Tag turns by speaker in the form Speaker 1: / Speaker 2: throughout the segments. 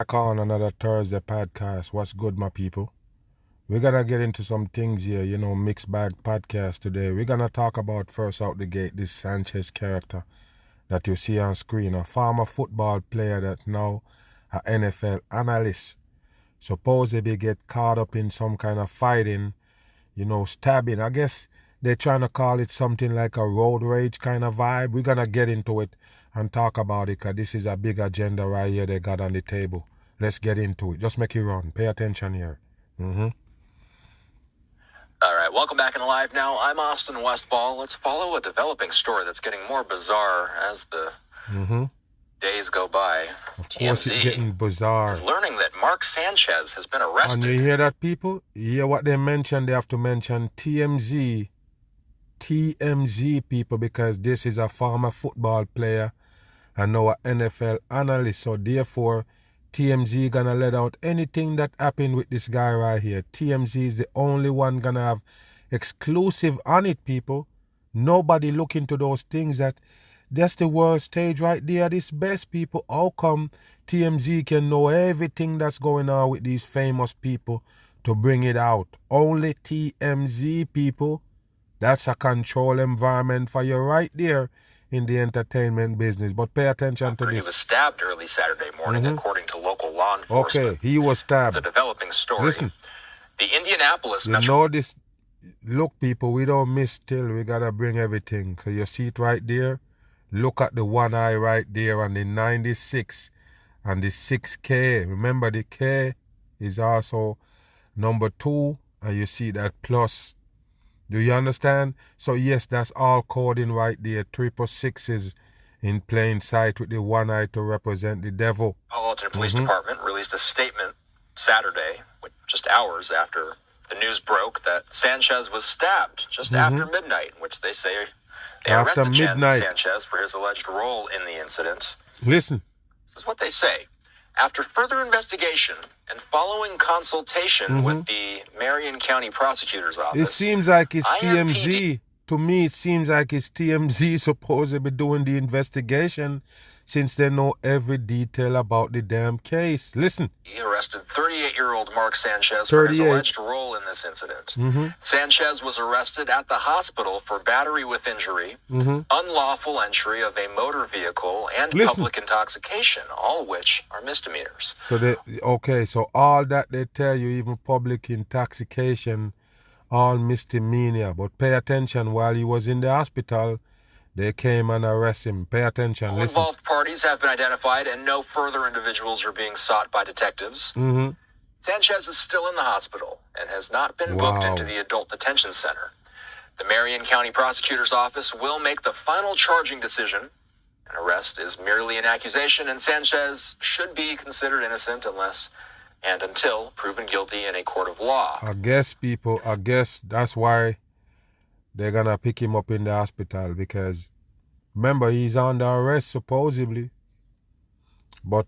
Speaker 1: Back on another Thursday podcast. What's good, my people? We're gonna get into some things here, mixed bag podcast today. We're gonna talk about first out the gate this Sanchez character that you see on screen, a former football player that now an NFL analyst. Supposedly get caught up in some kind of fighting, stabbing. I guess they're trying to call it something like a road rage kind of vibe. We're gonna get into it and talk about it because this is a big agenda right here they got on the table. Let's get into it. Just make it run. Pay attention here.
Speaker 2: All right, welcome back in Live Now. I'm Austin Westfall. Let's follow a developing story that's getting more bizarre as the days go by.
Speaker 1: Of course, it's getting bizarre.
Speaker 2: Is learning that Mark Sanchez has been arrested.
Speaker 1: And you hear that, people? You hear what they mention? They have to mention TMZ, people, because this is a former football player and now an NFL analyst. So therefore, TMZ gonna let out anything that happened with this guy right here. TMZ is the only one gonna have exclusive on it, people. Nobody look into those things. That's the world stage right there. This best, people. How come TMZ can know everything that's going on with these famous people to bring it out? Only TMZ, people. That's a control environment for you right there in the entertainment business. But pay attention to this.
Speaker 2: He was stabbed early Saturday morning, according to local law enforcement.
Speaker 1: Okay, he was stabbed.
Speaker 2: It's a developing story.
Speaker 1: Listen.
Speaker 2: The Indianapolis
Speaker 1: You know this. Look, people, we don't miss till. We got to bring everything. So you see it right there? Look at the one eye right there on the 96 and the 6K. Remember, the K is also number 2. And you see that plus. Do you understand? So yes, that's all coding right there. 666 is in plain sight with the one eye to represent the devil.
Speaker 2: Palo Alto Police Department released a statement Saturday, just hours after the news broke, that Sanchez was stabbed just after midnight, which they say they
Speaker 1: After
Speaker 2: arrested
Speaker 1: midnight.
Speaker 2: Sanchez for his alleged role in the incident.
Speaker 1: Listen.
Speaker 2: This is what they say. After further investigation and following consultation with the Marion County Prosecutor's Office,
Speaker 1: it seems like it's
Speaker 2: IMPD
Speaker 1: TMZ. To me, it seems like it's TMZ supposed to be doing the investigation since they know every detail about the damn case. Listen.
Speaker 2: He arrested 38-year-old Mark Sanchez for his alleged role in this incident. Sanchez was arrested at the hospital for battery with injury, unlawful entry of a motor vehicle, and public intoxication, all which are misdemeanors.
Speaker 1: So so all that they tell you, even public intoxication, all misdemeanor. But pay attention, while he was in the hospital, they came and arrested him. Pay attention.
Speaker 2: All
Speaker 1: Listen.
Speaker 2: involved parties have been identified and no further individuals are being sought by detectives. Sanchez is still in the hospital and has not been booked into the adult detention center. The Marion County Prosecutor's Office will make the final charging decision. An arrest is merely an accusation, and Sanchez should be considered innocent until proven guilty in a court of law.
Speaker 1: I guess that's why they're gonna pick him up in the hospital, because remember, he's under arrest supposedly, but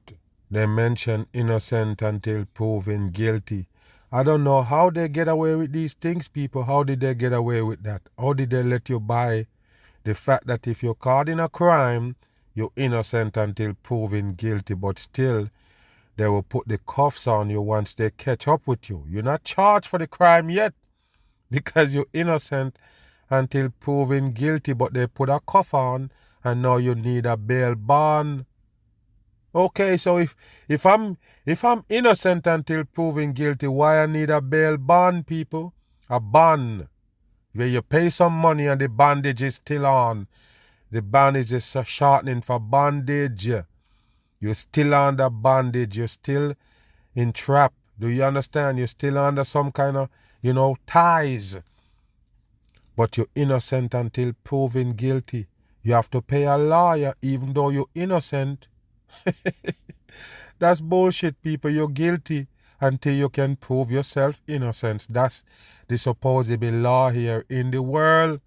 Speaker 1: they mention innocent until proven guilty. I don't know how they get away with these things, people. How did they get away with that? How did they let you buy the fact that if you're caught in a crime, you're innocent until proven guilty, but still they will put the cuffs on you once they catch up with you. You're not charged for the crime yet because you're innocent until proven guilty, but they put a cuff on and now you need a bail bond. Okay, so if I'm innocent until proven guilty, why I need a bail bond, people? A bond where you pay some money and the bandage is still on. The bandage is a shortening for bondage. You're still under bondage. You're still entrapped. Do you understand? You're still under some kind of, ties. But you're innocent until proven guilty. You have to pay a lawyer even though you're innocent. That's bullshit, people. You're guilty until you can prove yourself innocent. That's the supposed law here in the world.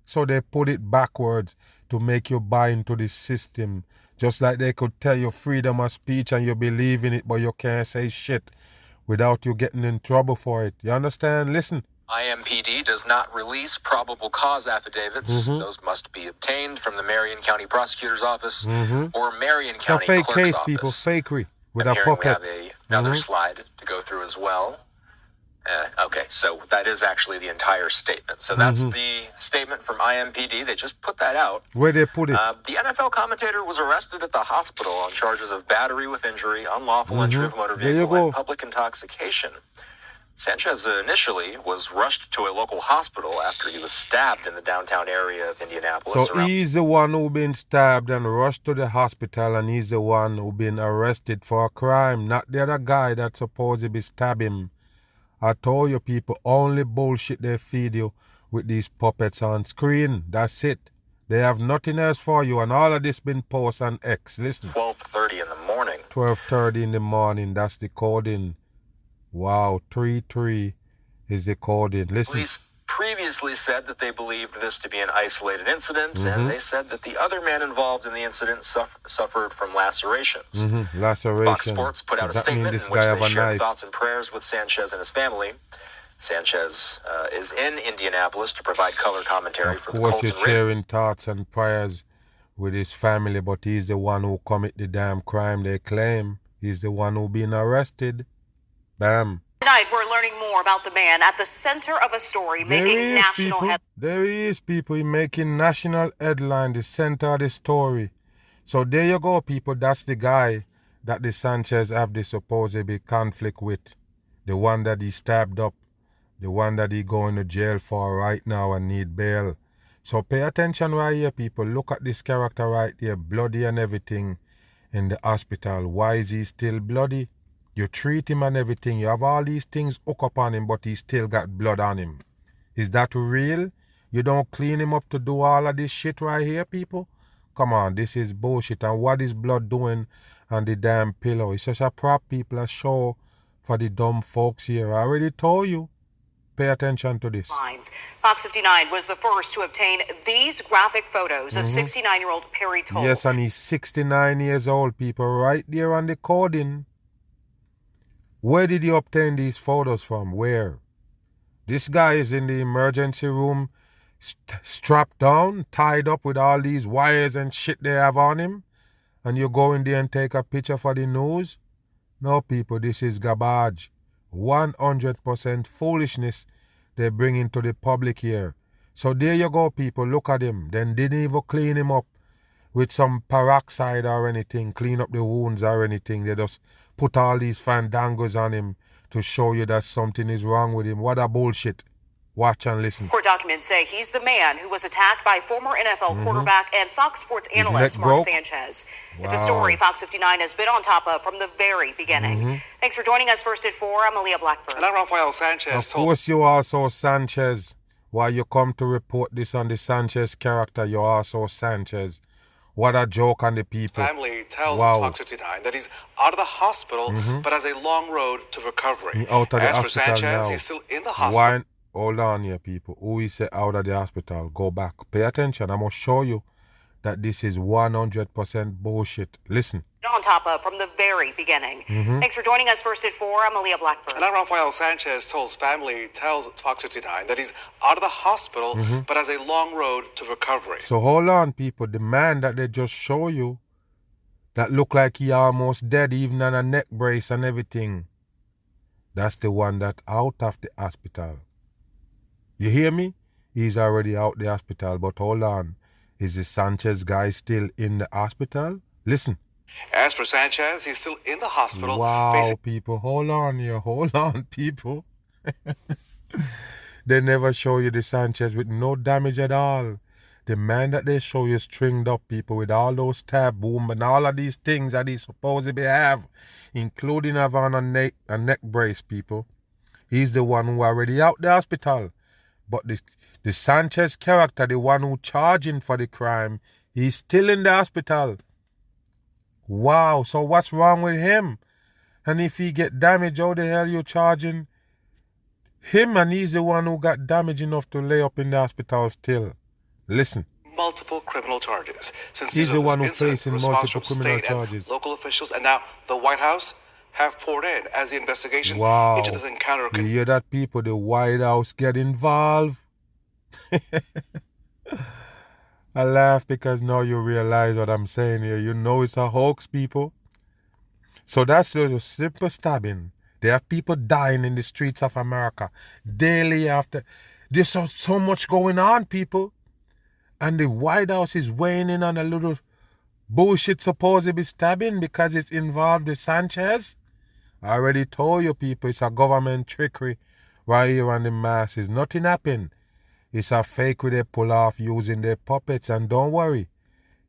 Speaker 1: So they put it backwards to make you buy into the system. Just like they could tell you freedom of speech and you believe in it, but you can't say shit without you getting in trouble for it. You understand? Listen.
Speaker 2: IMPD does not release probable cause affidavits. Those must be obtained from the Marion County Prosecutor's Office or Marion County
Speaker 1: Clerk's
Speaker 2: Clerk's
Speaker 1: Office. People, fakery. with
Speaker 2: I'm
Speaker 1: a
Speaker 2: hearing we
Speaker 1: puppet.
Speaker 2: have another slide to go through as well. Okay, so that is actually the entire statement. So that's the statement from IMPD. They just put that out.
Speaker 1: Where they put it?
Speaker 2: The NFL commentator was arrested at the hospital on charges of battery with injury, unlawful entry of motor
Speaker 1: There you
Speaker 2: vehicle,
Speaker 1: go.
Speaker 2: and public intoxication. Sanchez initially was rushed to a local hospital after he was stabbed in the downtown area of Indianapolis.
Speaker 1: So he's the one who been stabbed and rushed to the hospital, and he's the one who been arrested for a crime, not the other guy that supposedly stabbed him. I told you people, only bullshit they feed you with these puppets on screen. That's it. They have nothing else for you, and all of this been posted on X. Listen.
Speaker 2: 12:30 in the morning.
Speaker 1: 12:30 in the morning, that's the coding. Wow, 3-3 is the coding. Listen.
Speaker 2: Police previously said that they believed this to be an isolated incident, and they said that the other man involved in the incident suffered from lacerations.
Speaker 1: Laceration.
Speaker 2: Fox Sports put out a
Speaker 1: That mean
Speaker 2: statement
Speaker 1: this
Speaker 2: in which
Speaker 1: guy
Speaker 2: they
Speaker 1: have a
Speaker 2: shared
Speaker 1: knife.
Speaker 2: thoughts and prayers with Sanchez and his family. Sanchez is in Indianapolis to provide color commentary
Speaker 1: Of
Speaker 2: for the
Speaker 1: course,
Speaker 2: Colts
Speaker 1: you're
Speaker 2: and Ravens.
Speaker 1: sharing thoughts and prayers with his family, but he's the one who commit the damn crime they claim. He's the one who been arrested. Bam.
Speaker 3: Tonight, we're learning more about the man at the center of a story making national headlines.
Speaker 1: There he is, people. He making national headline, the center of the story. So there you go, people. That's the guy that the Sanchez have the supposedly conflict with. The one that he stabbed up. The one that he going to jail for right now and need bail. So pay attention right here, people. Look at this character right here, bloody and everything in the hospital. Why is he still bloody? You treat him and everything. You have all these things hook up on him, but he still got blood on him. Is that real? You don't clean him up to do all of this shit right here, people? Come on, this is bullshit. And what is blood doing on the damn pillow? It's just a prop, people, a show for the dumb folks here. I already told you. Pay attention to this.
Speaker 3: Fox 59 was the first to obtain these graphic photos of 69-year-old Perry Toll.
Speaker 1: Yes, and he's 69 years old, people, right there on the coding. Where did he obtain these photos from? Where? This guy is in the emergency room, strapped down, tied up with all these wires and shit they have on him, and you go in there and take a picture for the news? No, people, this is garbage. 100% foolishness they bring into the public here. So there you go, people. Look at him. Then didn't even clean him up with some peroxide or anything, clean up the wounds or anything. They just put all these fandangos on him to show you that something is wrong with him. What a bullshit. Watch and listen.
Speaker 3: Court documents say he's the man who was attacked by former NFL quarterback and Fox Sports analyst Mark Sanchez.
Speaker 1: Wow.
Speaker 3: It's a story Fox 59 has been on top of from the very beginning. Thanks for joining us. First at 4, I'm Aaliyah Blackburn.
Speaker 4: And I'm Rafael Sanchez.
Speaker 1: Of course you also Sanchez. Why you come to report this on the Sanchez character, you also Sanchez. What a joke on the people.
Speaker 4: Family tells
Speaker 1: Wow.
Speaker 4: Fox 59 that he's out of the hospital, but has a long road to recovery.
Speaker 1: He out of the
Speaker 4: As for
Speaker 1: hospital
Speaker 4: Sanchez,
Speaker 1: now.
Speaker 4: he's still in the hospital.
Speaker 1: Why? Hold on here, people. Who is say out of the hospital? Go back. Pay attention. I must show you that this is 100% bullshit. Listen.
Speaker 3: On top of from the very beginning. Thanks for joining us. First at 4, I'm Aaliyah Blackburn.
Speaker 4: And I'm Rafael Sanchez tells Fox 59 that he's out of the hospital, but has a long road to recovery.
Speaker 1: So hold on, people. The man that they just show you that look like he almost dead, even on a neck brace and everything, that's the one that out of the hospital. You hear me? He's already out the hospital, but hold on. Is the Sanchez guy still in the hospital? Listen.
Speaker 4: As for Sanchez, he's still in the hospital.
Speaker 1: Wow, people. Hold on here. Hold on, people. They never show you the Sanchez with no damage at all. The man that they show you stringed up, people, with all those stab wounds and all of these things that he supposedly have, including having a neck brace, people. He's the one who already out the hospital. But the Sanchez character, the one who charging for the crime, he's still in the hospital. Wow, so what's wrong with him? And if he get damaged, how the hell you charging him? And he's the one who got damage enough to lay up in the hospital still. Listen.
Speaker 4: Multiple criminal charges. Since
Speaker 1: He's the one who
Speaker 4: incident,
Speaker 1: facing
Speaker 4: response
Speaker 1: multiple
Speaker 4: from
Speaker 1: criminal
Speaker 4: state and
Speaker 1: charges.
Speaker 4: local officials and now the White House have poured in as the investigation
Speaker 1: Wow.
Speaker 4: into this encounter
Speaker 1: You hear that, people? The White House get involved. I laugh because now you realize what I'm saying here. You know it's a hoax, people. So that's a simple stabbing. There are people dying in the streets of America daily after. There's so much going on, people. And the White House is weighing in on a little bullshit supposedly stabbing because it's involved with Sanchez. I already told you, people, it's a government trickery right here on the masses. Nothing happened. It's a fake they pull off using their puppets. And don't worry,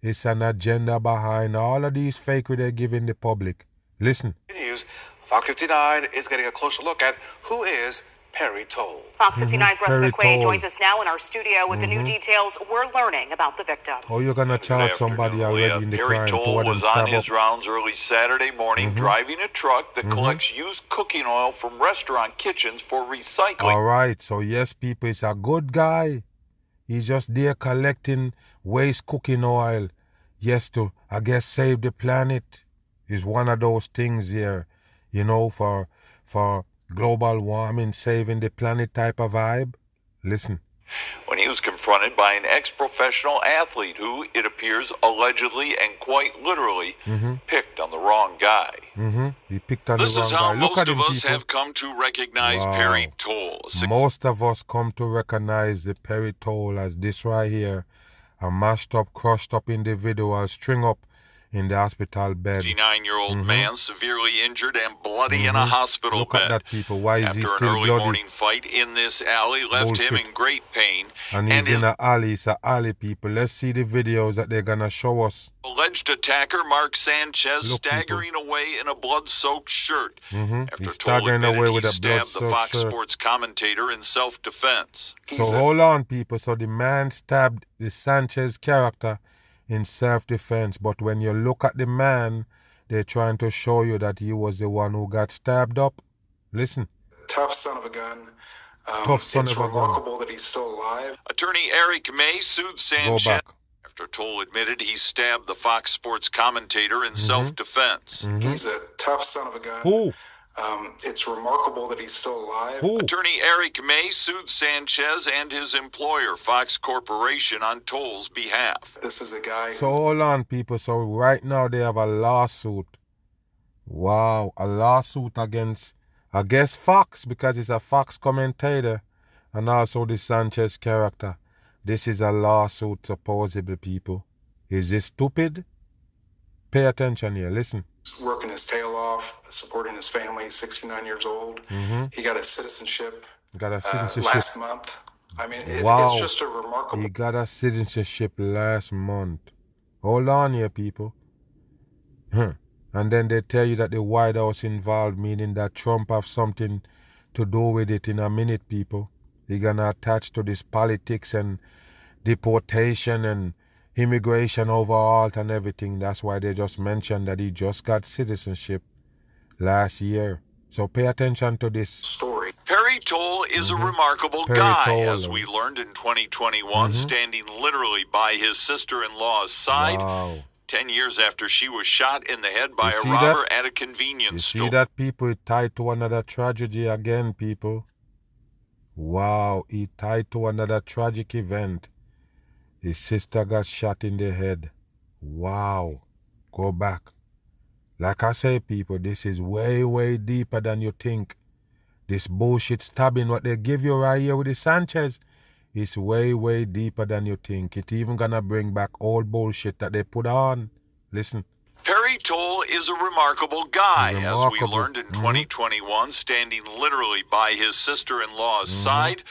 Speaker 1: it's an agenda behind all of these fake they're giving the public. Listen.
Speaker 4: News, Fox 59 is getting a closer look at who is Perry Toll.
Speaker 3: Fox 59's Russ
Speaker 1: Perry
Speaker 3: McQuaid
Speaker 1: Toll.
Speaker 3: joins us now in our studio with the new details we're learning about the victim.
Speaker 1: Oh, you're gonna charge somebody already in the
Speaker 5: Perry
Speaker 1: crime
Speaker 5: Toll
Speaker 1: toward them
Speaker 5: was on
Speaker 1: stab
Speaker 5: his
Speaker 1: up.
Speaker 5: rounds early Saturday morning, driving a truck that collects used cooking oil from restaurant kitchens for recycling.
Speaker 1: All right, so yes, people, it's a good guy. He's just there collecting waste cooking oil. Yes, to, I guess, save the planet. Is one of those things here, you know, for global warming, saving the planet type of vibe. Listen.
Speaker 5: When he was confronted by an ex-professional athlete who, it appears, allegedly and quite literally picked on the wrong guy.
Speaker 1: He picked on
Speaker 5: This
Speaker 1: the
Speaker 5: is
Speaker 1: wrong
Speaker 5: how
Speaker 1: guy. Look
Speaker 5: most
Speaker 1: at
Speaker 5: of
Speaker 1: him,
Speaker 5: us
Speaker 1: people.
Speaker 5: have come to recognize
Speaker 1: Wow.
Speaker 5: Perry Toll.
Speaker 1: Most of us come to recognize the Perry Toll as this right here, a mashed up, crushed up individual string up in the hospital bed.
Speaker 5: 59-year-old man severely injured and bloody in a hospital
Speaker 1: Look
Speaker 5: bed.
Speaker 1: at that, people. Why is he
Speaker 5: After an
Speaker 1: still
Speaker 5: early
Speaker 1: bloody?
Speaker 5: morning fight in this alley left him
Speaker 1: Bullshit.
Speaker 5: in great pain,
Speaker 1: And
Speaker 5: and
Speaker 1: he's
Speaker 5: his
Speaker 1: in an alley. It's an alley, people. Let's see the videos that they're gonna show us.
Speaker 5: alleged attacker, Mark Sanchez,
Speaker 1: Look,
Speaker 5: staggering away in a blood-soaked shirt. After
Speaker 1: He's
Speaker 5: Toll
Speaker 1: staggering
Speaker 5: admitted
Speaker 1: away
Speaker 5: he
Speaker 1: with a
Speaker 5: stabbed the
Speaker 1: blood-soaked
Speaker 5: Fox
Speaker 1: shirt.
Speaker 5: Sports commentator in self-defense.
Speaker 1: So hold on, people. So the man stabbed the Sanchez character in self-defense. But when you look at the man, they're trying to show you that he was the one who got stabbed up. Listen.
Speaker 6: Tough son of a gun.
Speaker 1: Tough son
Speaker 6: it's
Speaker 1: of a gun.
Speaker 6: remarkable that he's still alive.
Speaker 5: Attorney Eric May sued
Speaker 1: Go
Speaker 5: Sanchez
Speaker 1: back.
Speaker 5: after Toll admitted he stabbed the Fox Sports commentator in self-defense.
Speaker 6: He's a tough son of a gun.
Speaker 1: Who?
Speaker 6: It's remarkable that he's still alive.
Speaker 1: Who?
Speaker 5: Attorney Eric May sued Sanchez and his employer, Fox Corporation, on Toll's behalf.
Speaker 6: This is a guy
Speaker 1: So hold on, people. So right now they have a lawsuit. Wow, a lawsuit against, I guess, Fox, because it's a Fox commentator, and also the Sanchez character. This is a lawsuit, supposedly, people. Is this stupid? Pay attention here. Listen.
Speaker 6: who's working his tail off, supporting his family. He's 69 years old. He got his citizenship
Speaker 1: Got a citizenship.
Speaker 6: last month. I mean,
Speaker 1: Wow.
Speaker 6: it's just a remarkable.
Speaker 1: He got a citizenship last month. Hold on here, people. And then they tell you that the White House involved, meaning that Trump have something to do with it in a minute, people. He gonna attach to this politics and deportation and immigration overall and everything. That's why they just mentioned that he just got citizenship last year. So pay attention to this.
Speaker 6: Story.
Speaker 5: Perry Toll is a remarkable
Speaker 1: Perry
Speaker 5: guy,
Speaker 1: Toll.
Speaker 5: as we learned in 2021, standing literally by his sister-in-law's side
Speaker 1: Wow.
Speaker 5: 10 years after she was shot in the head by
Speaker 1: You
Speaker 5: a
Speaker 1: see
Speaker 5: robber
Speaker 1: that?
Speaker 5: at a
Speaker 1: You
Speaker 5: convenience
Speaker 1: see
Speaker 5: store.
Speaker 1: that, people? It tied to another tragedy again, people. Wow, he tied to another tragic event. His sister got shot in the head. Wow. Go back. Like I say, people, this is way, way deeper than you think. This bullshit stabbing, what they give you right here with the Sanchez, is way, way deeper than you think. It even gonna bring back old bullshit that they put on. Listen.
Speaker 5: Perry Toll is a remarkable guy, as we
Speaker 1: Remarkable.
Speaker 5: learned in 2021, standing literally by his sister-in-law's side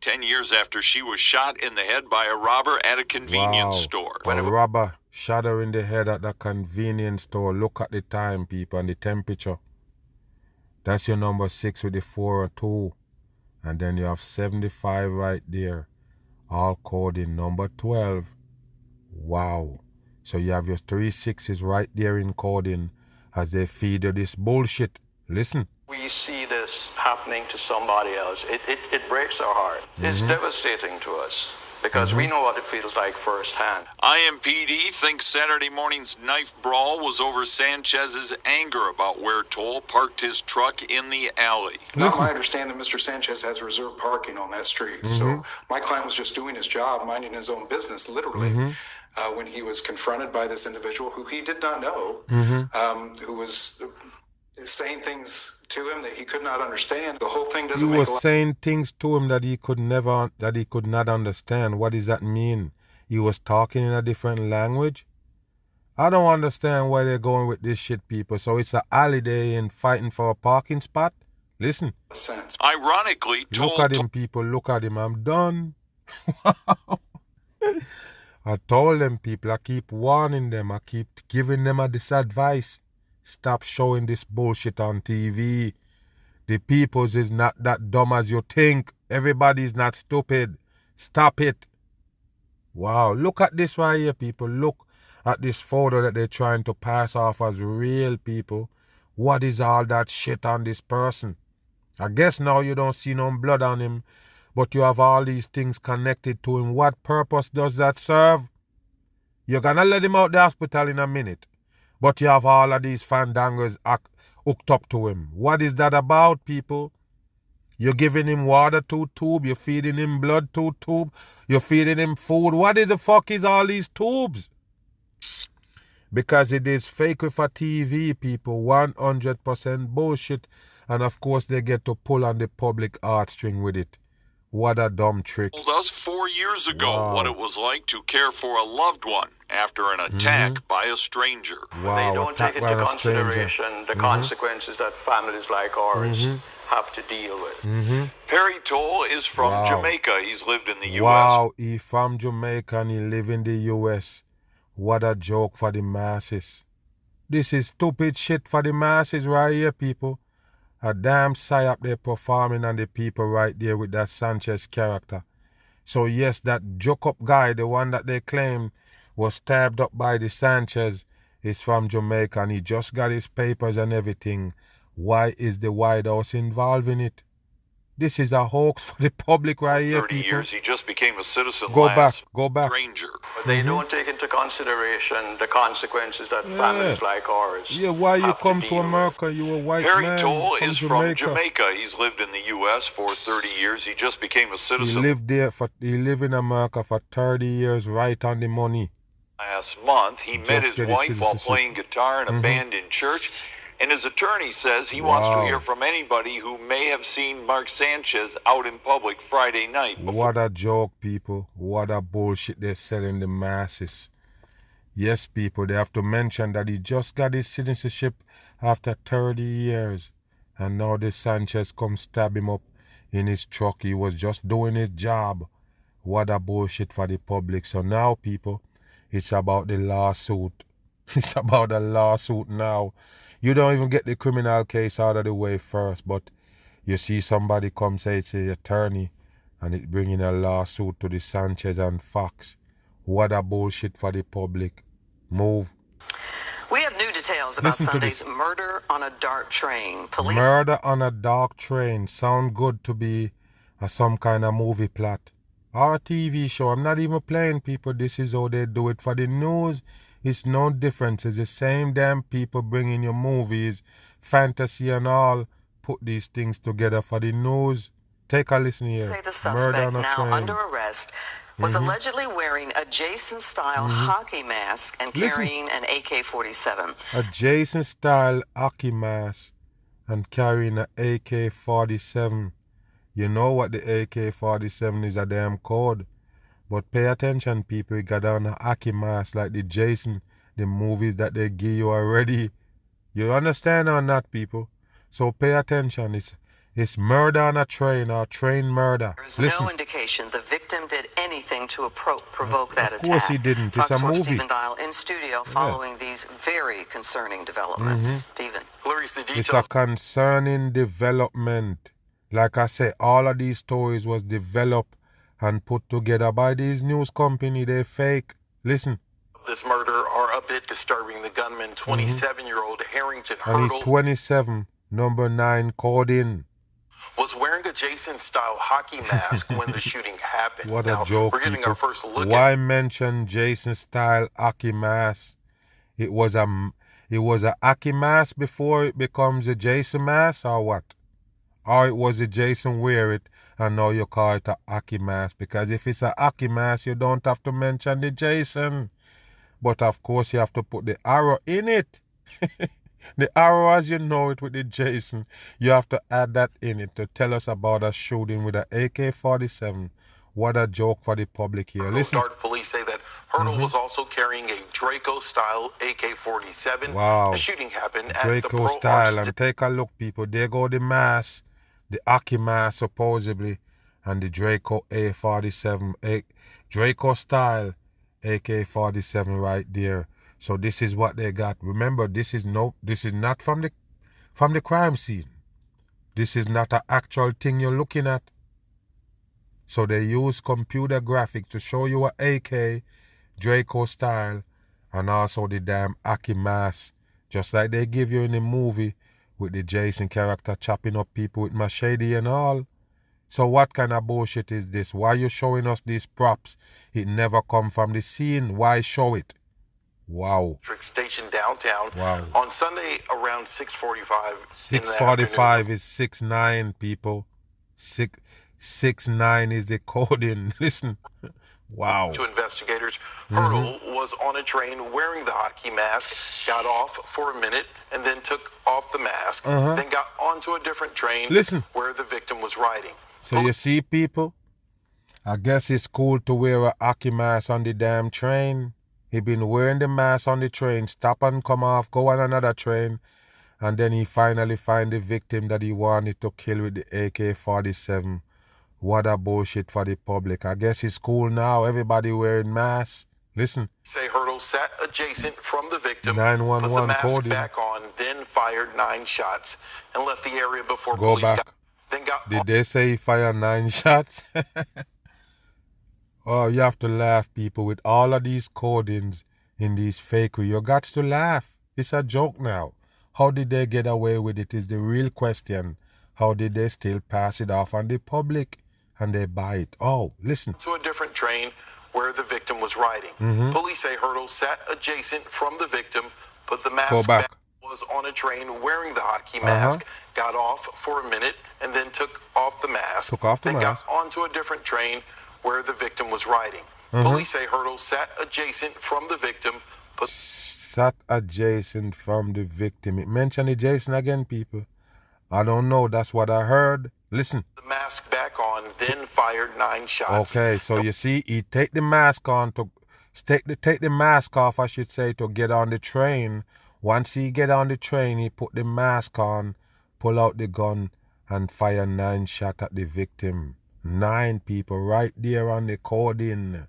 Speaker 5: 10 years after she was shot in the head by a robber at a convenience store.
Speaker 1: A robber shot her in the head at the convenience store. Look at the time, people, and the temperature. That's your number 6 with the 4 or 2. And then you have 75 right there. All coding number 12. Wow. So you have your 3 6s right there in coding as they feed you this bullshit. Listen.
Speaker 7: We see this happening to somebody else. It breaks our heart. It's devastating to us because we know what it feels like firsthand.
Speaker 5: IMPD thinks Saturday morning's knife brawl was over Sanchez's anger about where Toll parked his truck in the alley.
Speaker 6: Now,
Speaker 1: Listen.
Speaker 6: I understand that Mr. Sanchez has reserved parking on that street. So my client was just doing his job, minding his own business, literally. when he was confronted by this individual who he did not know, who was saying things to him that he could not understand. The whole thing doesn't
Speaker 1: He
Speaker 6: make
Speaker 1: was saying things to him that he could not understand. What does that mean? He was talking in a different language? I don't understand where they're going with this shit, people. So it's a holiday and fighting for a parking spot? Listen.
Speaker 6: sense.
Speaker 5: Ironically,
Speaker 1: Look at him, people. Look at him. I'm done. I told them, people. I keep warning them. I keep giving them this advice. Stop showing this bullshit on TV. The peoples is not that dumb as you think. Everybody's not stupid. Stop it. Wow. Look at this right here, people. Look at this photo that they're trying to pass off as real, people. What is all that shit on this person? I guess now you don't see no blood on him, but you have all these things connected to him. What purpose does that serve? You're gonna let him out the hospital in a minute, but you have all of these fandangers hooked up to him. What is that about, people? You're giving him water to tube, you're feeding him blood to tube, you're feeding him food. What the fuck is all these tubes? Because it is fake with a TV, people. 100% bullshit. And of course they get to pull on the public heartstring with it. What a dumb trick.
Speaker 5: Told us 4 years ago what it was like to care for a loved one after an attack by a stranger.
Speaker 1: Wow,
Speaker 7: They don't
Speaker 1: attack
Speaker 7: take
Speaker 1: by
Speaker 7: into
Speaker 1: a stranger.
Speaker 7: consideration the consequences that families like ours have to deal with.
Speaker 5: Perry Toll is from
Speaker 1: Wow.
Speaker 5: Jamaica. He's lived in the U.S.
Speaker 1: Wow, he from Jamaica and he live in the US. What a joke for the masses. This is stupid shit for the masses right here, people. A damn psyop they're performing on the people right there with that Sanchez character. So yes, that joke-up guy, the one that they claim was stabbed up by the Sanchez, is from Jamaica and he just got his papers and everything. Why is the White House involved in it? This is a hoax for the public right here,
Speaker 5: 30
Speaker 1: people.
Speaker 5: years, he just became a citizen
Speaker 1: Go
Speaker 5: last
Speaker 1: back.
Speaker 5: stranger.
Speaker 7: But they don't take into consideration the consequences that families like ours
Speaker 1: Yeah, why you
Speaker 7: have
Speaker 1: come
Speaker 7: to
Speaker 1: to
Speaker 7: deal with.
Speaker 1: America? You a white
Speaker 5: Perry
Speaker 1: man
Speaker 5: Toll is from
Speaker 1: Jamaica.
Speaker 5: Jamaica. He's lived in the U.S. for 30 years. He just became a
Speaker 1: He
Speaker 5: citizen
Speaker 1: lived in America for 30 years, right on the money.
Speaker 5: last month. He met
Speaker 1: Just
Speaker 5: his
Speaker 1: get his
Speaker 5: wife while
Speaker 1: citizenship.
Speaker 5: playing guitar in a band in church. And his attorney says he wants to
Speaker 1: Wow.
Speaker 5: hear from anybody who may have seen Mark Sanchez out in public Friday night.
Speaker 1: What a joke, people. What a bullshit they're selling the masses. Yes, people, they have to mention that he just got his citizenship after 30 years. And now the Sanchez come stab him up in his truck. He was just doing his job. What a bullshit for the public. So now, people, it's about the lawsuit. It's about a lawsuit now. You don't even get the criminal case out of the way first, but you see somebody come say it's the attorney and it bringing a lawsuit to the Sanchez and Fox. What a bullshit for the public. Move.
Speaker 8: We have new details about
Speaker 1: Listen to
Speaker 8: Sunday's
Speaker 1: this.
Speaker 8: murder on a dark train. Police
Speaker 1: Murder on a dark train. Sound good to be some kind of movie plot. Or a TV show. I'm not even playing, people. This is how they do it for the news. It's no difference. It's the same damn people bringing your movies, fantasy and all. Put these things together for the news. Take a listen here.
Speaker 8: say the
Speaker 1: Murder
Speaker 8: suspect,
Speaker 1: on a
Speaker 8: now
Speaker 1: train.
Speaker 8: under arrest, was allegedly wearing a Jason-style hockey mask and
Speaker 1: Listen.
Speaker 8: carrying an AK-47.
Speaker 1: A Jason style hockey mask and carrying an AK-47. You know what the AK-47 is, a damn code. But pay attention, people. You got on a hockey mask like the Jason, the movies that they give you already. You understand or not, people? So pay attention. It's murder on a train or train murder.
Speaker 8: There's
Speaker 1: Listen.
Speaker 8: no indication the victim did anything to provoke that attack.
Speaker 1: Of course he didn't. It's
Speaker 8: Fox
Speaker 1: a
Speaker 8: 4
Speaker 1: movie.
Speaker 8: Stephen Dial in studio following these very concerning developments. Stephen.
Speaker 7: Clarice, the
Speaker 1: It's
Speaker 7: details
Speaker 1: a concerning development. Like I say, all of these stories was developed and put together by these news company. They fake. Listen.
Speaker 7: of this murder are a bit disturbing. The gunman, 27-year-old Harrington
Speaker 1: And he's
Speaker 7: Hurdle,
Speaker 1: 27, number 9, called in.
Speaker 7: was wearing a Jason-style hockey mask when the shooting happened.
Speaker 1: What
Speaker 7: Now,
Speaker 1: a joke,
Speaker 7: we're getting
Speaker 1: people.
Speaker 7: our first look
Speaker 1: Why mention Jason style hockey mask? It was a hockey mask before it becomes a Jason mask, or what? Or it was a Jason wear it and now you call it a hockey mask? Because if it's a hockey mask, you don't have to mention the Jason. But of course, you have to put the arrow in it. The arrow, as you know it with the Jason, you have to add that in it to tell us about a shooting with an AK-47. What a joke for the public here. Listen.
Speaker 9: Dart police say that Hurdle was also carrying a Draco-style AK-47.
Speaker 1: Wow.
Speaker 9: The shooting happened at the
Speaker 1: Draco
Speaker 9: Pro
Speaker 1: style.
Speaker 9: Arts.
Speaker 1: And take a look, people. There go the mask, the Aki mask, supposedly, and the Draco A47, Draco style AK-47 right there. So this is what they got. Remember, this is not from the crime scene. This is not an actual thing you're looking at. So they use computer graphics to show you an AK, Draco style, and also the damn Aki mask, just like they give you in the movie with the Jason character chopping up people with machete and all. So what kind of bullshit is this? Why are you showing us these props? It never come from the scene. Why show it? Wow.
Speaker 9: Station downtown.
Speaker 1: Wow.
Speaker 9: On Sunday around 6:45.
Speaker 1: 6:45 is 6'9", people. 6'9" is the coding. Listen. Wow.
Speaker 9: To investigators, Hurdle was on a train wearing the hockey mask, got off for a minute, and then took off the mask, then got onto a different train where the victim was riding.
Speaker 1: So you see, people, I guess it's cool to wear a hockey mask on the damn train. He been wearing the mask on the train, stop and come off, go on another train, and then he finally find the victim that he wanted to kill with the AK-47. What a bullshit for the public. I guess it's cool now. Everybody wearing masks. Listen.
Speaker 9: Say Hurdle sat adjacent from the victim,
Speaker 1: 911
Speaker 9: put the mask
Speaker 1: coding.
Speaker 9: back on, then fired 9 shots and left the area before
Speaker 1: Go
Speaker 9: police
Speaker 1: back. Did they say he fired 9 shots? Oh, you have to laugh, people, with all of these codings in these fakery. You got to laugh. It's a joke now. How did they get away with it is the real question. How did they still pass it off on the public and they buy it? Oh, listen.
Speaker 9: To a different train where the victim was riding. Police say Hurdle sat adjacent from the victim, put the mask back, was on a train wearing the hockey mask, got off for a minute, and then took off the mask, then got onto a different train where the victim was riding. Police say Hurdle sat adjacent from the victim.
Speaker 1: Sat adjacent from the victim. It mentioned adjacent again, people. I don't know. That's what I heard. Listen.
Speaker 9: The mask back on, then fired 9 shots.
Speaker 1: Okay, so you see, he take the mask on to take the mask off, I should say, to get on the train. Once he get on the train, he put the mask on, pull out the gun, and fire 9 shots at the victim. 9 people right there on the coding.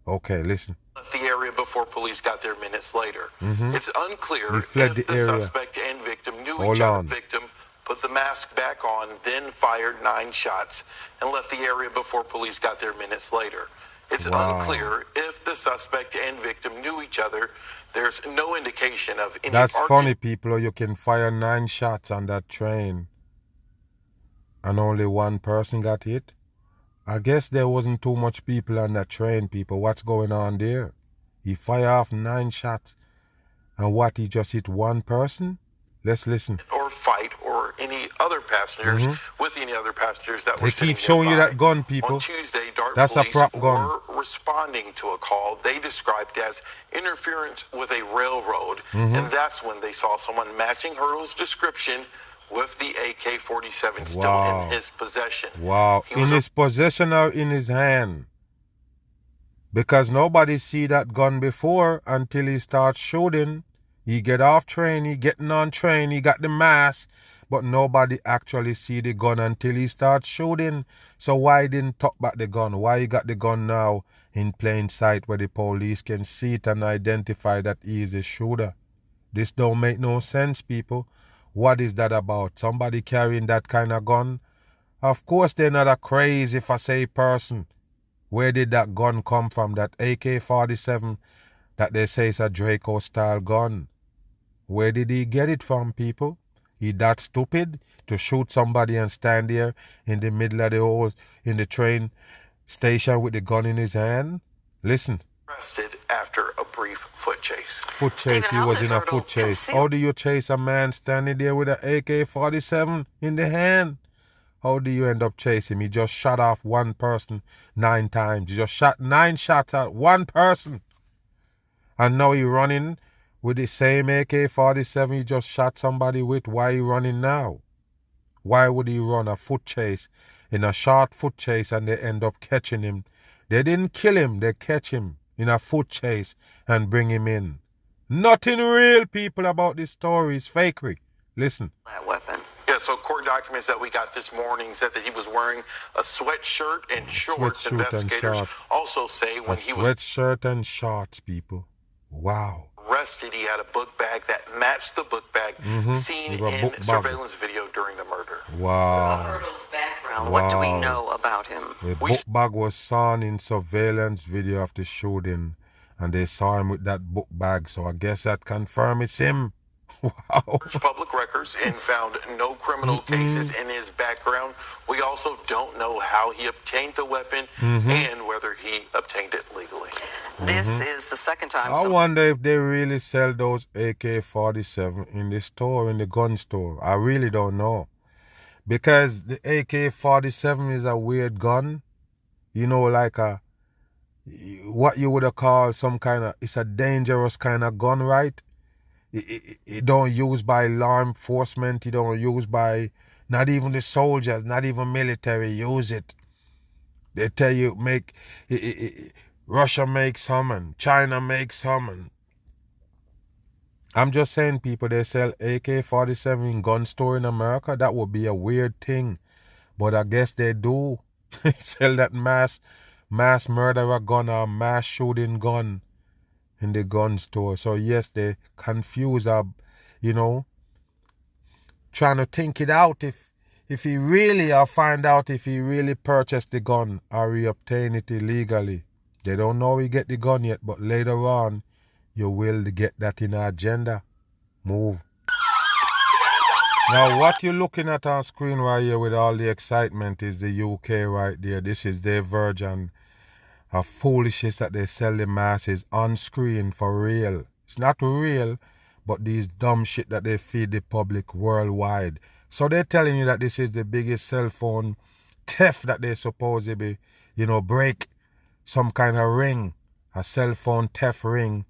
Speaker 1: Okay, listen.
Speaker 9: Left the area before police got there minutes later. It's unclear if the suspect and victim knew each other. Victim put the mask back on, then fired 9 shots and left the area before police got there minutes later. It's unclear if the suspect and victim knew each other. There's no indication of any.
Speaker 1: That's funny, people. You can fire 9 shots on that train and only 1 person got hit. I guess there wasn't too much people on that train, people. What's going on there? He fired off 9 shots. And what, he just hit 1 person? Let's listen.
Speaker 9: Or fight or any other passengers with any other passengers that were sitting
Speaker 1: They keep showing
Speaker 9: nearby.
Speaker 1: you that gun, people.
Speaker 9: On Tuesday, Dart
Speaker 1: That's
Speaker 9: police
Speaker 1: a prop gun.
Speaker 9: were responding to a call they described as interference with a railroad. And that's when they saw someone matching Hurdle's description with the AK-47 still in his possession.
Speaker 1: Wow. In his possession or in his hand? Because nobody see that gun before until he starts shooting. He get off train, he getting on train, he got the mask, but nobody actually see the gun until he starts shooting. So why didn't tuck back the gun? Why he got the gun now in plain sight where the police can see it and identify that he is the shooter? This don't make no sense, people. What is that about? Somebody carrying that kind of gun? Of course they're not a crazy for say person. Where did that gun come from? That AK-47 that they say is a Draco style gun. Where did he get it from, people? He that stupid to shoot somebody and stand there in the middle of the hole in the train station with the gun in his hand? Listen.
Speaker 9: Arrested after a brief foot chase.
Speaker 1: Foot chase, he was in a foot chase. How do you chase a man standing there with an AK-47 in the hand? How do you end up chasing him? He just shot off 1 person 9 times. He just shot 9 shots at 1 person. And now he running with the same AK-47 he just shot somebody with. Why he running now? Why would he run a foot chase, in a short foot chase, and they end up catching him? They didn't kill him, they catch him in a foot chase and bring him in. Nothing real, people, about this story. It's fakery. Listen.
Speaker 8: That weapon.
Speaker 9: Yeah, so court documents that we got this morning said that he was wearing a sweatshirt and shorts. Investigators also say when he was...
Speaker 1: Sweatshirt and shorts, people. Wow.
Speaker 9: Arrested, he had a book bag that matched the book bag seen in surveillance video during the murder.
Speaker 1: Wow.
Speaker 8: Hurdle's background. What do we know about him?
Speaker 1: The book bag was seen in surveillance video of the shooting, and they saw him with that book bag, so I guess that confirms it's him. Wow.
Speaker 9: Public records and found no criminal cases in his background. We also don't know how he obtained the weapon and whether he obtained it legally.
Speaker 8: This is the second time.
Speaker 1: I wonder if they really sell those AK-47 in the store, in the gun store. I really don't know. Because the AK-47 is a weird gun. You know, like what you would have called some kind of, it's a dangerous kind of gun, right? It don't use by law enforcement. It don't use by, not even the soldiers, not even military use it. They tell you Russia makes some and China makes some. And I'm just saying, people, they sell AK-47 in gun store in America. That would be a weird thing. But I guess they do. They sell that mass murderer gun or mass shooting gun in the gun store. So yes, they confuse trying to think it out if he really, or find out if he really purchased the gun or he obtained it illegally. They don't know he get the gun yet, but later on, you will get that in our agenda. Move. Now, what you're looking at on screen right here with all the excitement is the UK right there. This is their version of foolishness that they sell the masses on screen for real. It's not real, but these dumb shit that they feed the public worldwide. So they're telling you that this is the biggest cell phone theft that they supposedly, break some kind of ring, a cell phone theft ring.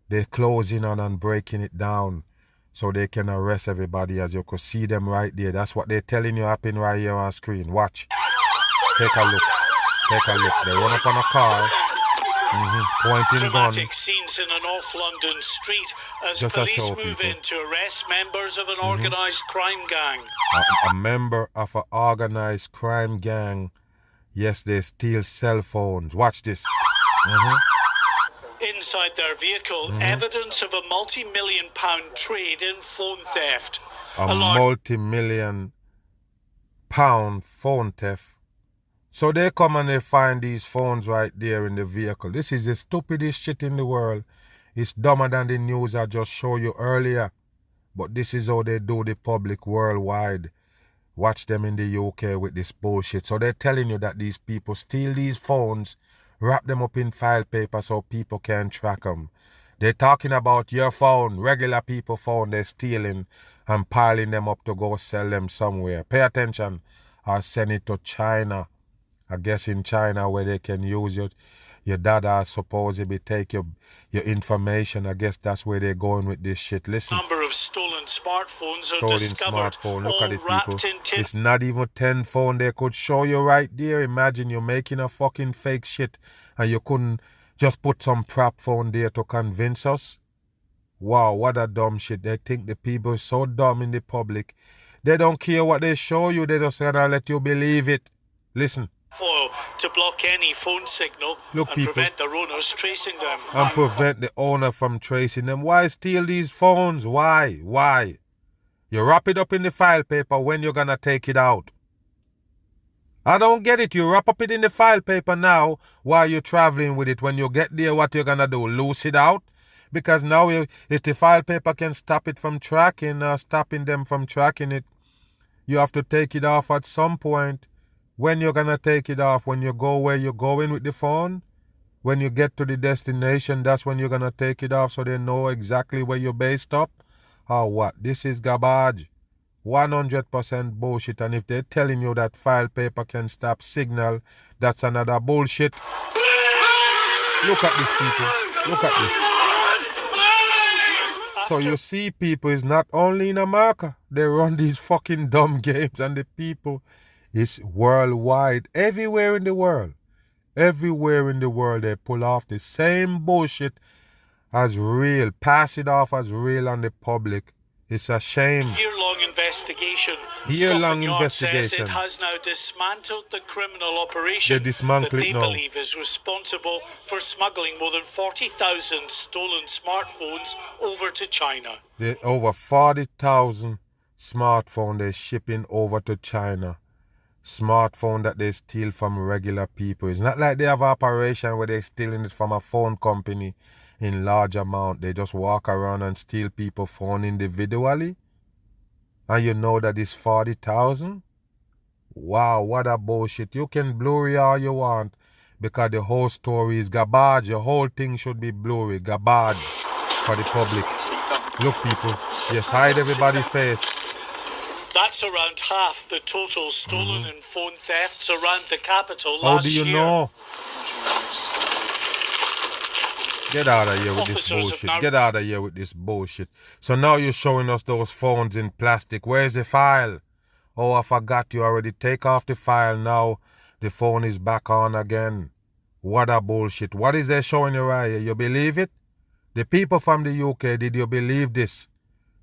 Speaker 1: They're closing on and breaking it down so they can arrest everybody, as you could see them right there. That's what they're telling you happening right here on screen. Watch. Take a look. Take a look. They run up on a car, pointing gun.
Speaker 10: Dramatic scenes in a North London street as police move in to arrest members of an organised crime gang.
Speaker 1: A member of an organised crime gang. Yes, they steal cell phones. Watch this.
Speaker 10: Inside their vehicle, evidence of a multi-million-pound trade in phone theft.
Speaker 1: A multi-million-pound phone theft. So they come and they find these phones right there in the vehicle. This is the stupidest shit in the world. It's dumber than the news I just showed you earlier. But this is how they do the public worldwide. Watch them in the UK with this bullshit. So they're telling you that these people steal these phones, wrap them up in file paper so people can track them. They're talking about your phone, regular people phone, they're stealing and piling them up to go sell them somewhere. Pay attention. Or send it to China. I guess in China where they can use your data supposedly take your information. I guess that's where they're going with this shit. Listen.
Speaker 10: Number of stolen smartphones are discovered.
Speaker 1: Look at it, people.
Speaker 10: In
Speaker 1: it's not even 10 phone they could show you right there. Imagine you're making a fucking fake shit and you couldn't just put some prop phone there to convince us. Wow, what a dumb shit. They think the people are so dumb in the public. They don't care what they show you. They just gonna let you believe it. Listen.
Speaker 10: Foil to block any phone signal and prevent their owners tracing them.
Speaker 1: And prevent the owner from tracing them. Why steal these phones? Why? Why? You wrap it up in the file paper when you're gonna take it out. I don't get it. You wrap up it in the file paper now while you're traveling with it. When you get there, what you're gonna do? Loose it out? Because now if the file paper can stop it from tracking, stopping them from tracking it, you have to take it off at some point. When you're gonna take it off? When you go where you're going with the phone? When you get to the destination, that's when you're gonna take it off so they know exactly where you're based up? Or what? This is garbage. 100% bullshit. And if they're telling you that file paper can stop signal, that's another bullshit. Look at this, people. Look at this. So you see, people, it's not only in America. They run these fucking dumb games, and the people is worldwide, everywhere in the world. Everywhere in the world, they pull off the same bullshit as real, pass it off as real on the public. It's a shame.
Speaker 10: Year-long investigation.
Speaker 1: Year-long
Speaker 10: Scotland Yard says
Speaker 1: investigation.
Speaker 10: it has now dismantled the criminal operation
Speaker 1: They dismantle
Speaker 10: that they
Speaker 1: it now.
Speaker 10: believe is responsible for smuggling more than 40,000 stolen smartphones over to China.
Speaker 1: Over 40,000 smartphones they're shipping over to China. Smartphone that they steal from regular people. It's not like they have an operation where they're stealing it from a phone company in large amount. They just walk around and steal people's phone individually. And you know that it's 40,000? Wow, what a bullshit. You can blurry all you want because the whole story is garbage. The whole thing should be blurry, garbage for the public. Look, people, just hide everybody's face.
Speaker 10: That's around half the total stolen in phone thefts around the capital
Speaker 1: How
Speaker 10: last
Speaker 1: do you
Speaker 10: year.
Speaker 1: know? Get out of here with this
Speaker 10: Officers have
Speaker 1: bullshit.
Speaker 10: now-
Speaker 1: Get out of here with this bullshit. So now you're showing us those phones in plastic. Where's the file? Oh, I forgot you already. Take off the file now. The phone is back on again. What a bullshit. What is they showing you right here? You believe it? The people from the UK, did you believe this?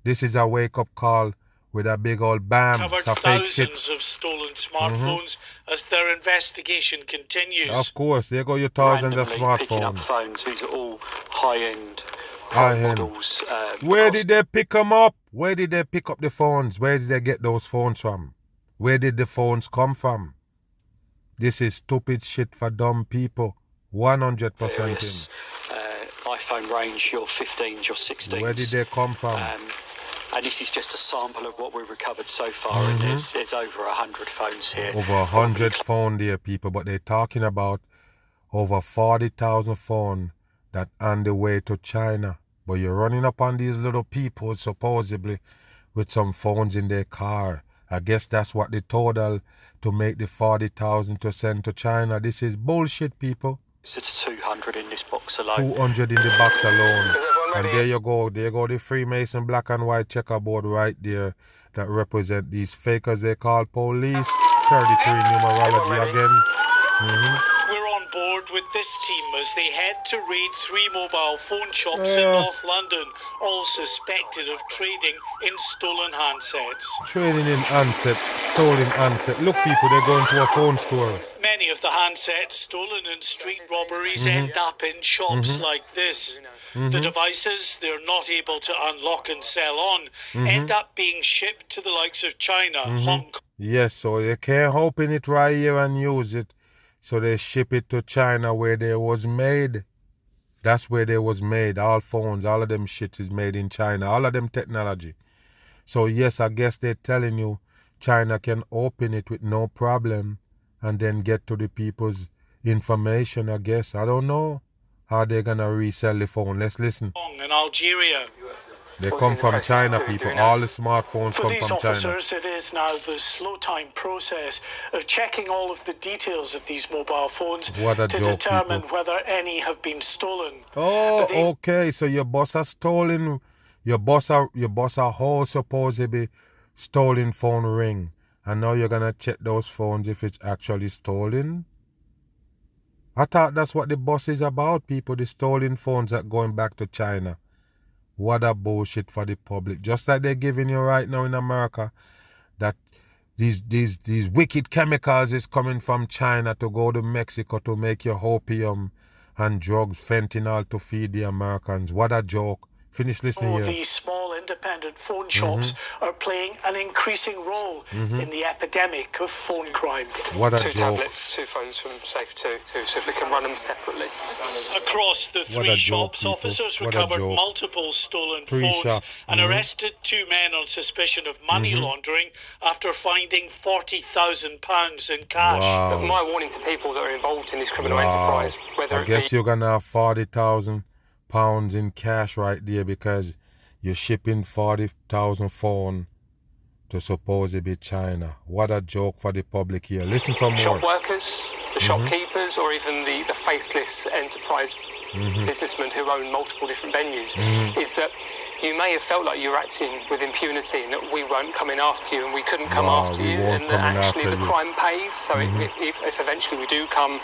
Speaker 1: This is a wake-up call with a big old bam.
Speaker 10: Covered
Speaker 1: It's a fake shit.
Speaker 10: thousands of stolen smartphones as their investigation continues.
Speaker 1: Of course, there go your thousands of
Speaker 7: Randomly picking up
Speaker 1: smartphones.
Speaker 7: phones. These are all high-end
Speaker 1: High-end.
Speaker 7: models.
Speaker 1: Where did they pick them up? Where did they pick up the phones? Where did they get those phones from? Where did the phones come from? This is stupid shit for dumb people. 100%
Speaker 7: various iPhone range, your 15s, your 16s.
Speaker 1: Where did they come from?
Speaker 7: And this is just a sample of what we've recovered so far, and there's over 100 phones here.
Speaker 1: Over 100 phone there, people, but they're talking about over 40,000 phone that on the way to China. But you're running up on these little people, supposedly, with some phones in their car. I guess that's what they total to make the 40,000 to send to China. This is bullshit, people.
Speaker 7: It's 200 in this box alone.
Speaker 1: 200 in the box alone. And there you go the Freemason black and white checkerboard right there that represent these fakers they call police. 33 numerology again.
Speaker 10: We're on board with this team as they head to raid 3 mobile phone shops in North London, all suspected of trading in stolen handsets.
Speaker 1: Trading in handset, stolen handset. Look, people, they're going to a phone store.
Speaker 10: Many of the handsets stolen in street robberies end up in shops like this. The devices they're not able to unlock and sell on end up being shipped to the likes of China, Hong Kong.
Speaker 1: Yes, so you can't open it right here and use it. So they ship it to China where they was made. That's where they was made. All phones, all of them shit is made in China. All of them technology. So yes, I guess they're telling you China can open it with no problem and then get to the people's information, I guess. I don't know how they're going to resell the phone. Let's listen.
Speaker 10: And Algeria.
Speaker 1: They come from China, people. All the smartphones
Speaker 10: For
Speaker 1: come
Speaker 10: these
Speaker 1: from China.
Speaker 10: officers, it is now the slow time process of checking all of the details of these mobile phones
Speaker 1: What a
Speaker 10: to
Speaker 1: joke,
Speaker 10: determine
Speaker 1: people.
Speaker 10: whether any have been stolen.
Speaker 1: Oh,
Speaker 10: But they-
Speaker 1: okay. So your boss has stolen your boss a whole supposedly stolen phone ring, and now you're gonna check those phones if it's actually stolen. I thought that's what the boss is about, people. The stolen phones that going back to China. What a bullshit for the public. Just like they're giving you right now in America, that these wicked chemicals is coming from China to go to Mexico to make your opium and drugs, fentanyl to feed the Americans. What a joke. Finish listening here.
Speaker 10: These small independent phone shops are playing an increasing role in the epidemic of phone crime.
Speaker 1: What a
Speaker 11: Two
Speaker 1: joke.
Speaker 11: tablets, 2 phones from Safe 2, so we can run them separately.
Speaker 10: Across the
Speaker 1: What
Speaker 10: 3
Speaker 1: a joke,
Speaker 10: shops,
Speaker 1: people.
Speaker 10: officers
Speaker 1: What a
Speaker 10: recovered
Speaker 1: joke.
Speaker 10: multiple stolen
Speaker 1: 3
Speaker 10: phones
Speaker 1: shops.
Speaker 10: and arrested 2 men on suspicion of money laundering after finding £40,000 in cash.
Speaker 1: Wow.
Speaker 11: My warning to people that are involved in this criminal
Speaker 1: Wow.
Speaker 11: enterprise, whether
Speaker 1: I
Speaker 11: it
Speaker 1: guess
Speaker 11: be
Speaker 1: you're gonna have 40,000 pounds in cash right there because you're shipping 40,000 phone to supposedly be China. What a joke for the public here. Listen some more.
Speaker 11: shop workers, the shopkeepers, or even the faceless enterprise businessmen who own multiple different venues, is that you may have felt like you were acting with impunity and that we weren't coming after you and we couldn't come after you, and that actually the crime pays. So if eventually we do come,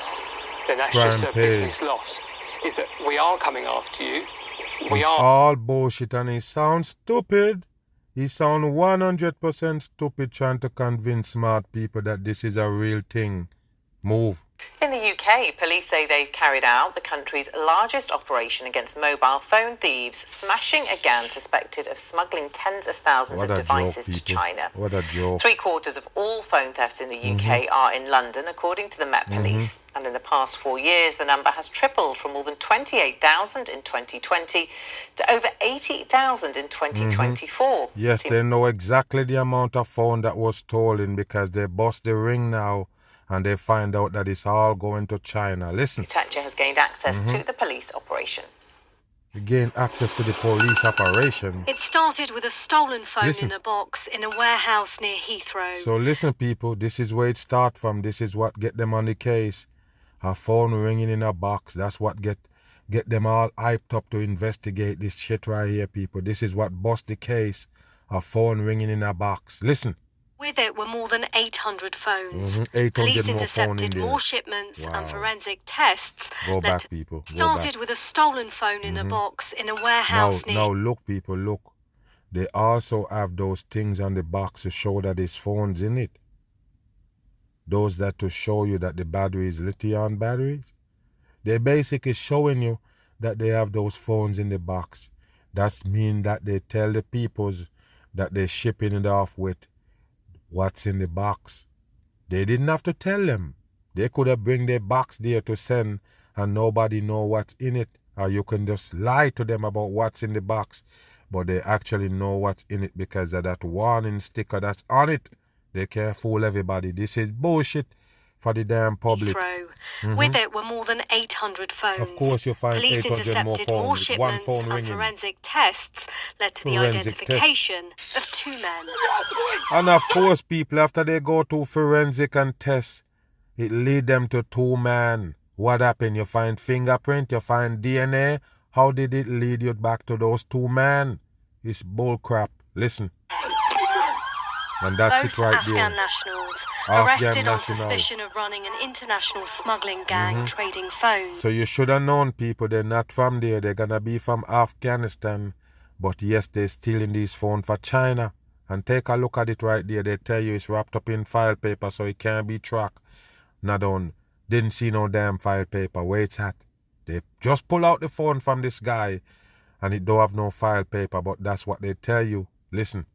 Speaker 11: then that's just a business loss. Is that we are coming after you.
Speaker 1: It's all bullshit, and he sounds stupid. He sounds 100% stupid trying to convince smart people that this is a real thing. Move.
Speaker 8: In the UK, police say they've carried out the country's largest operation against mobile phone thieves, smashing a gang suspected of smuggling tens of thousands of devices to China.
Speaker 1: What a joke.
Speaker 8: 3/4 of all phone thefts in the UK are in London, according to the Met Police. And in the past 4 years, the number has tripled from more than 28,000 in 2020 to over 80,000 in 2024.
Speaker 1: Yes, they know exactly the amount of phone that was stolen because they bust the ring now. And they find out that it's all going to China. Listen.
Speaker 8: Hitachi has gained access to the police operation.
Speaker 1: You gain access to the police operation.
Speaker 12: It started with a stolen phone in a box in a warehouse near Heathrow.
Speaker 1: So listen, people, this is where it starts from. This is what get them on the case. A phone ringing in a box. That's what get them all hyped up to investigate this shit right here, people. This is what bust the case. A phone ringing in a box. Listen.
Speaker 12: With it were more than 800 phones.
Speaker 1: 800
Speaker 12: Police
Speaker 1: more
Speaker 12: intercepted
Speaker 1: phone in
Speaker 12: more shipments and forensic tests.
Speaker 1: Go back, people. Go
Speaker 12: started
Speaker 1: back.
Speaker 12: with a stolen phone in a box in a warehouse near...
Speaker 1: Now, look, people, look. They also have those things on the box to show that there's phones in it. Those that to show you that the battery is lithium batteries. They're basically showing you that they have those phones in the box. That means that they tell the peoples that they're shipping it off with what's in the box. They didn't have to tell them. They could have bring their box there to send and nobody know what's in it. Or you can just lie to them about what's in the box. But they actually know what's in it because of that warning sticker that's on it. They can't fool everybody. This is bullshit for the damn public.
Speaker 12: With it were more than 800 phones.
Speaker 1: Of course you find
Speaker 12: Police
Speaker 1: 800
Speaker 12: intercepted
Speaker 1: more phones.
Speaker 12: shipments
Speaker 1: One phone
Speaker 12: and
Speaker 1: ringing.
Speaker 12: forensic tests led to the identification of 2 men.
Speaker 1: And of course, people, after they go to forensic and test, it lead them to 2 men. What happened? You find fingerprint, you find DNA. How did it lead you back to those 2 men? It's bullcrap. Listen. And that's
Speaker 12: Both
Speaker 1: it right
Speaker 12: Afghan
Speaker 1: there.
Speaker 12: nationals
Speaker 1: Afghan
Speaker 12: arrested on
Speaker 1: national.
Speaker 12: suspicion of running an international smuggling gang trading phones.
Speaker 1: So you should have known, people, they're not from there. They're going to be from Afghanistan. But yes, they're stealing these phones for China. And take a look at it right there. They tell you it's wrapped up in file paper so it can't be tracked. Didn't see no damn file paper. Where it's at. They just pull out the phone from this guy and it don't have no file paper. But that's what they tell you. Listen.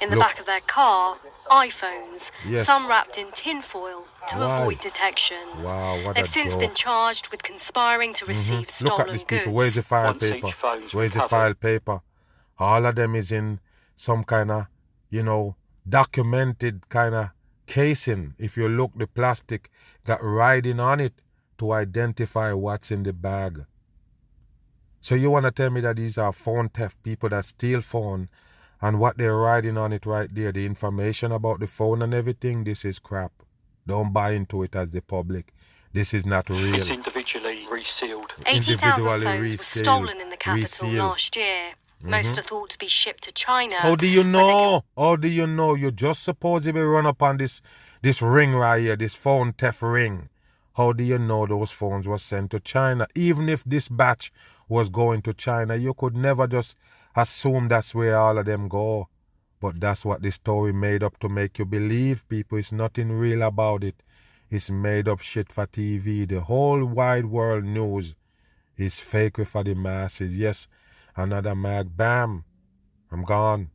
Speaker 12: In the back of their car, iPhones,
Speaker 1: Yes.
Speaker 12: some wrapped in tinfoil to
Speaker 1: Why?
Speaker 12: avoid detection.
Speaker 1: Wow, what
Speaker 12: They've
Speaker 1: a
Speaker 12: since
Speaker 1: joke.
Speaker 12: been charged with conspiring to receive stolen
Speaker 1: Look at these
Speaker 12: goods.
Speaker 1: people. Where's the file
Speaker 7: Once
Speaker 1: paper?
Speaker 7: each phone's
Speaker 1: Where's the
Speaker 7: recovered.
Speaker 1: file paper? All of them is in some kind of, documented kind of casing. If you look, the plastic got writing on it to identify what's in the bag. So you want to tell me that these are phone theft people that steal phone and what they're writing on it right there, the information about the phone and everything, this is crap. Don't buy into it as the public. This is not real.
Speaker 7: It's individually resealed.
Speaker 12: 80,000
Speaker 1: Individually
Speaker 12: phones were
Speaker 1: resealed,
Speaker 12: stolen in the capital
Speaker 1: resealed.
Speaker 12: last year. Most are thought to be shipped to China.
Speaker 1: How do you know? How do you know? You just supposedly run up on this ring right here, this phone theft ring. How do you know those phones were sent to China? Even if this batch was going to China, you could never just assume that's where all of them go. But that's what this story made up to make you believe, people. It's nothing real about it. It's made up shit for TV. The whole wide world news is fake for the masses. Yes, another mag, bam, I'm gone.